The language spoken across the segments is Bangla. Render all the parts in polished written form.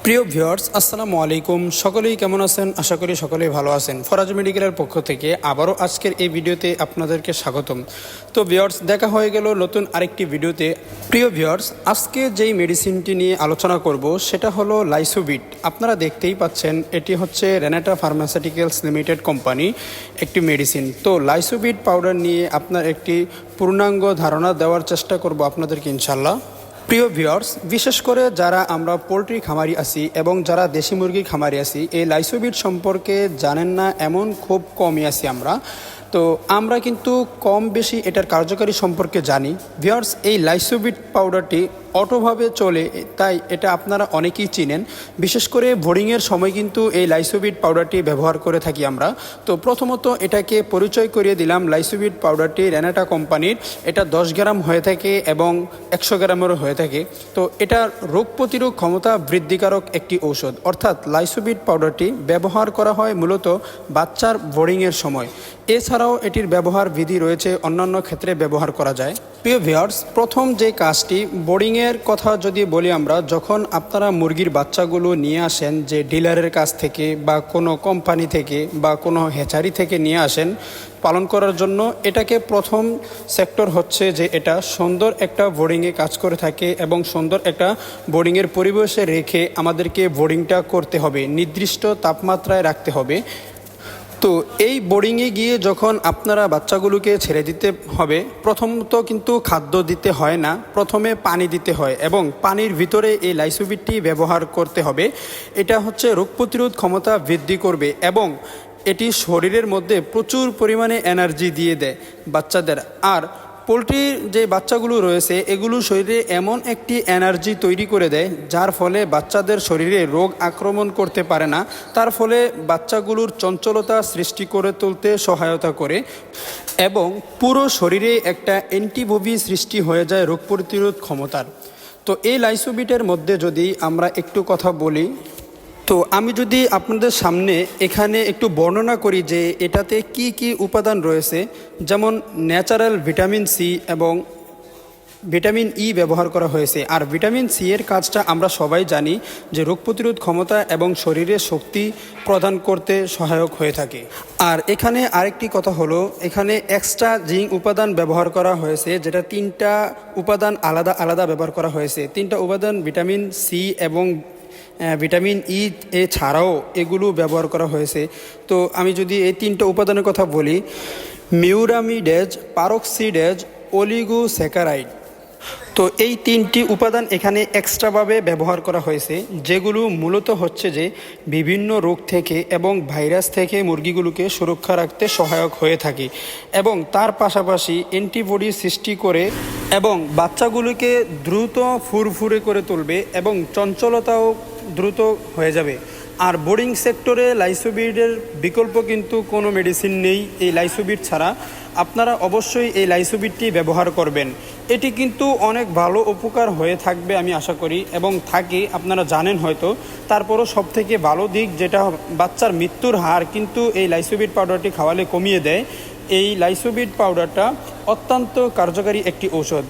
প্রিয় ভিউয়ার্স, আসসালামু আলাইকুম। সকলেই কেমন আছেন? আশা করি সকলেই ভালো আছেন। ফরাজ মেডিকেলের পক্ষ থেকে আবারও আজকের এই ভিডিওতে আপনাদেরকে স্বাগতম। তো ভিউয়ার্স, দেখা হয়ে গেল নতুন আরেকটি ভিডিওতে। প্রিয় ভিউয়ার্স, আজকে যেই মেডিসিনটি নিয়ে আলোচনা করব সেটা হলো লাইসোবিট। আপনারা দেখতেই পাচ্ছেন, এটি হচ্ছে রেনাটা ফার্মাসিউটিক্যালস লিমিটেড কোম্পানি একটি মেডিসিন। তো লাইসোবিট পাউডার নিয়ে আপনার একটি পূর্ণাঙ্গ ধারণা দেওয়ার চেষ্টা করব আপনাদেরকে ইনশাল্লাহ। প্রিয় ভিউয়ার্স, বিশেষ করে যারা আমরা পোলট্রি খামারি আছি এবং যারা দেশি মুরগি খামারি আছি, এই লাইসোবিট সম্পর্কে জানেন না এমন খুব কমই আছি আমরা। তো আমরা কিন্তু কম বেশি এটার কার্যকারী সম্পর্কে জানি। ভিউয়ার্স, এই লাইসোবিট পাউডারটি অটোভাবে চলে, তাই এটা আপনারা অনেকেই চিনেন। বিশেষ করে বোর্ডিংয়ের সময় কিন্তু এই লাইসোবিট পাউডারটি ব্যবহার করে থাকি আমরা। তো প্রথমত এটাকে পরিচয় করিয়ে দিলাম। লাইসোবিট পাউডারটি রেনাটা কোম্পানির, এটা 10 গ্রাম হয়ে থাকে এবং 100 গ্রামেরও হয়ে থাকে। তো এটা রোগ প্রতিরোধ ক্ষমতা বৃদ্ধিকারক একটি ঔষধ। অর্থাৎ লাইসোবিট পাউডারটি ব্যবহার করা হয় মূলত বাচ্চার বোর্ডিংয়ের সময়। এছাড়াও এটির ব্যবহার বিধি রয়েছে, অন্যান্য ক্ষেত্রে ব্যবহার করা যায়। প্রিয় ভিউয়ার্স, প্রথম যে কাজটি, বোর্ডিংয়ের কথা যদি বলি আমরা, যখন আপনারা মুরগির বাচ্চাগুলো নিয়ে আসেন যে ডিলারের কাছ থেকে বা কোনো কোম্পানি থেকে বা কোনো হ্যাচারি থেকে নিয়ে আসেন পালন করার জন্য, এটাকে প্রথম সেক্টর হচ্ছে যে এটা সুন্দর একটা বোর্ডিংয়ে কাজ করে থাকে এবং সুন্দর একটা বোর্ডিংয়ের পরিবেশে রেখে আমাদেরকে বোর্ডিংটা করতে হবে, নির্দিষ্ট তাপমাত্রায় রাখতে হবে। তো এই বোর্ডিংয়ে গিয়ে যখন আপনারা বাচ্চাগুলোকে ছেড়ে দিতে হবে, প্রথমত কিন্তু খাদ্য দিতে হয় না, প্রথমে পানি দিতে হয় এবং পানির ভিতরে এই লাইসোবিটটি ব্যবহার করতে হবে। এটা হচ্ছে রোগ প্রতিরোধ ক্ষমতা বৃদ্ধি করবে এবং এটি শরীরের মধ্যে প্রচুর পরিমাণে এনার্জি দিয়ে দেয় বাচ্চাদের। আর পোলট্রির যে বাচ্চাগুলো রয়েছে, এগুলো শরীরে এমন একটি এনার্জি তৈরি করে দেয় যার ফলে বাচ্চাদের শরীরে রোগ আক্রমণ করতে পারে না। তার ফলে বাচ্চাগুলোর চঞ্চলতা সৃষ্টি করে তুলতে সহায়তা করে এবং পুরো শরীরে একটা অ্যান্টিবডি সৃষ্টি হয়ে যায় রোগ প্রতিরোধ ক্ষমতার। তো এই লাইসোবিটের মধ্যে যদি আমরা একটু কথা বলি, তো আমি যদি আপনাদের সামনে এখানে একটু বর্ণনা করি যে এটাতে কি কি উপাদান রয়েছে, যেমন ন্যাচারাল ভিটামিন সি এবং ভিটামিন ই ব্যবহার করা হয়েছে। আর ভিটামিন সি এর কাজটা আমরা সবাই জানি যে রোগ প্রতিরোধ ক্ষমতা এবং শরীরে শক্তি প্রদান করতে সহায়ক হয়ে থাকে। আর এখানে আরেকটি কথা হলো, এখানে এক্সট্রা জিঙ্ক উপাদান ব্যবহার করা হয়েছে, যেটা 3টা উপাদান আলাদা আলাদা ব্যবহার করা হয়েছে। 3টা উপাদান ভিটামিন সি এবং ভিটামিন ই ছাড়াও এগুলো ব্যবহার করা হয়েছে। তো আমি যদি এই 3টা উপাদানের কথা বলি, মিউরামিডেজ, পারক্সিডেজ, অলিগোস্যাকারাইড। তো এই 3টি উপাদান এখানে এক্সট্রাভাবে ব্যবহার করা হয়েছে, যেগুলো মূলত হচ্ছে যে বিভিন্ন রোগ থেকে এবং ভাইরাস থেকে মুরগিগুলোকে সুরক্ষা রাখতে সহায়ক হয়ে থাকে এবং তার পাশাপাশি অ্যান্টিবডি সৃষ্টি করে এবং বাচ্চাগুলোকে দ্রুত ফুরফুরে করে তুলবে এবং চঞ্চলতাও দ্রুত হয়ে যাবে। আর বোর্ডিং সেক্টরে লাইসোবিটের বিকল্প কিন্তু কোনো মেডিসিন নেই। এই লাইসোবিট ছাড়া আপনারা অবশ্যই এই লাইসোবিটটি ব্যবহার করবেন। এটি কিন্তু অনেক ভালো উপকার হয়ে থাকবে আমি আশা করি, এবং থাকে, আপনারা জানেন হয়তো। তারপরও সবথেকে ভালো দিক যেটা, বাচ্চার মৃত্যুর হার কিন্তু এই লাইসোবিট পাউডারটি খাওয়ালে কমিয়ে দেয়। এই লাইসোবিট পাউডারটা অত্যন্ত কার্যকারী একটি ঔষধ।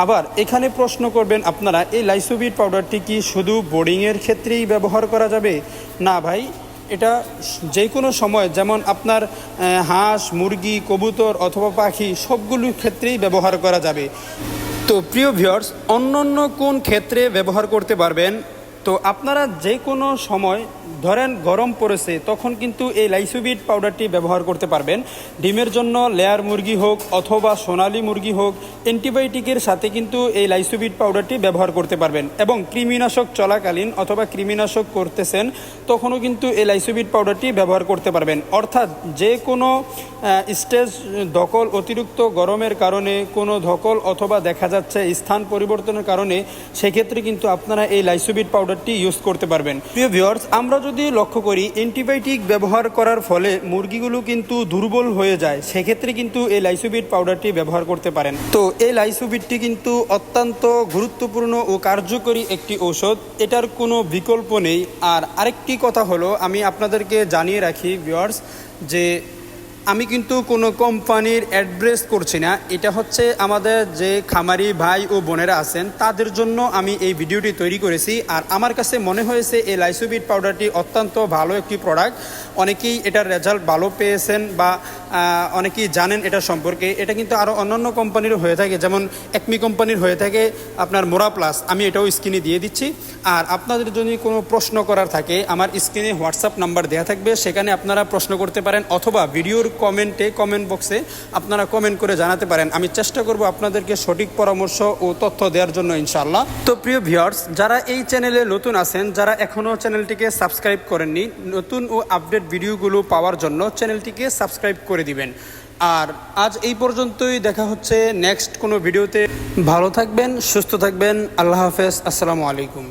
আবার এখানে প্রশ্ন করবেন আপনারা, এই লাইসোবিট পাউডারটি কি শুধু বোর্ডিংয়ের ক্ষেত্রেই ব্যবহার করা যাবে? না ভাই, এটা যে কোনো সময়, যেমন আপনার হাঁস, মুরগি, কবুতর অথবা পাখি, সবগুলোর ক্ষেত্রেই ব্যবহার করা যাবে। তো প্রিয় ভিউয়ার্স, অন্য কোন ক্ষেত্রে ব্যবহার করতে পারবেন? তো আপনারা যে কোনো সময়, ধরেন গরম পড়েছে, তখন কিন্তু এই লাইসোবিট পাউডারটি ব্যবহার করতে পারবেন। ডিমের জন্য লেয়ার মুরগি হোক অথবা সোনালি মুরগি হোক, অ্যান্টিবায়োটিকের সাথে কিন্তু এই লাইসোবিট পাউডারটি ব্যবহার করতে পারবেন। এবং কৃমিনাশক চলাকালীন অথবা কৃমিনাশক করতেছেন, তখনও কিন্তু এই লাইসোবিট পাউডারটি ব্যবহার করতে পারবেন। অর্থাৎ যে কোনো স্টেজ ধকল, অতিরিক্ত গরমের কারণে কোনো ধকল অথবা দেখা যাচ্ছে স্থান পরিবর্তনের কারণে, সেক্ষেত্রে কিন্তু আপনারা এই লাইসোবিট পাউডারটি ইউজ করতে পারবেন। প্রিয় ভিউয়ার্স, আমরা যদি লক্ষ্য করি, অ্যান্টিবায়োটিক ব্যবহার করার ফলে মুরগিগুলো কিন্তু দুর্বল হয়ে যায়, সেক্ষেত্রে কিন্তু এই লাইসোবিট পাউডারটি ব্যবহার করতে পারেন। তো এই লাইসোবিটটি কিন্তু অত্যন্ত গুরুত্বপূর্ণ ও কার্যকরী একটি ঔষধ, এটার কোনো বিকল্প নেই। আর আরেকটি কথা হলো, আমি আপনাদেরকে জানিয়ে রাখি ভিউয়ার্স, যে আমি কিন্তু কোনো কোম্পানির অ্যাড্রেস করছি না, এটা হচ্ছে আমাদের যে খামারি ভাই ও বোনেরা আছেন তাদের জন্য আমি এই ভিডিওটি তৈরি করেছি। আর আমার কাছে মনে হয়েছে এই লাইসোবিট পাউডারটি অত্যন্ত ভালো একটি প্রোডাক্ট। অনেকেই এটার রেজাল্ট ভালো পেয়েছেন বা অনেকেই জানেন এটা সম্পর্কে। এটা কিন্তু আরও অন্যান্য কোম্পানির হয়ে থাকে, যেমন একমি কোম্পানির হয়ে থাকে আপনার মোরা প্লাস। আমি এটাও স্ক্রিনে দিয়ে দিচ্ছি। আর আপনাদের যদি কোনো প্রশ্ন করার থাকে আমার স্ক্রিনে হোয়াটসঅ্যাপ নাম্বার দেওয়া থাকবে, সেখানে আপনারা প্রশ্ন করতে পারেন, অথবা ভিডিওর কমেন্ট বক্সে আপনারা কমেন্ট করে জানাতে পারেন। আমি চেষ্টা করব আপনাদেরকে সঠিক পরামর্শ ও তথ্য দেওয়ার জন্য ইনশাআল্লাহ। তো প্রিয় ভিউয়ার্স, যারা এই চ্যানেলে নতুন আছেন, যারা এখনও চ্যানেলটিকে সাবস্ক্রাইব করেননি, নতুন ও আপডেট ভিডিওগুলো পাওয়ার জন্য চ্যানেলটিকে সাবস্ক্রাইব করে দিবেন। আর আজ এই পর্যন্তই, দেখা হচ্ছে নেক্সট কোনো ভিডিওতে। ভালো থাকবেন, সুস্থ থাকবেন, আল্লাহ হাফেজ, আসসালামু আলাইকুম।